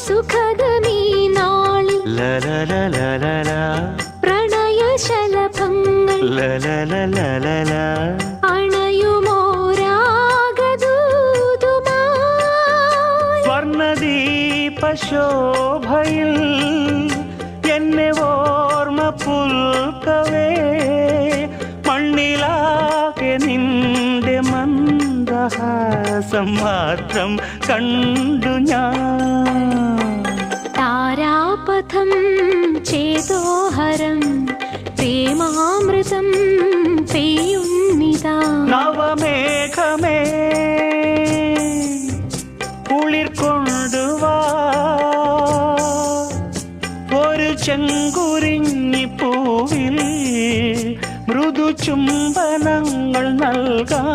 സുഖദമീ നാളിൽ പ്രണയശലഭങ്ങൾ അണയുമോരാഗദൂതുമായി സ്വർണദീപശോഭയിൽ എന്നെ ഓർമ്മ പുൽക്കവേ മണ്ണിലാകെ നിന്റെ മന്ദഹാസം മാത്രം കണ്ടു ഞാൻ. താരാപഥം ചേതോഹരം പ്രേമാമൃതം പെയ്യുന്നിതാ. നവമേഘമേ കുളിർ കൊണ്ടുവാ ഒരു ചെങ്കുരിഞ്ഞി പൂവിൽ മൃദു ചുംബനങ്ങൾ നൽകാൻ.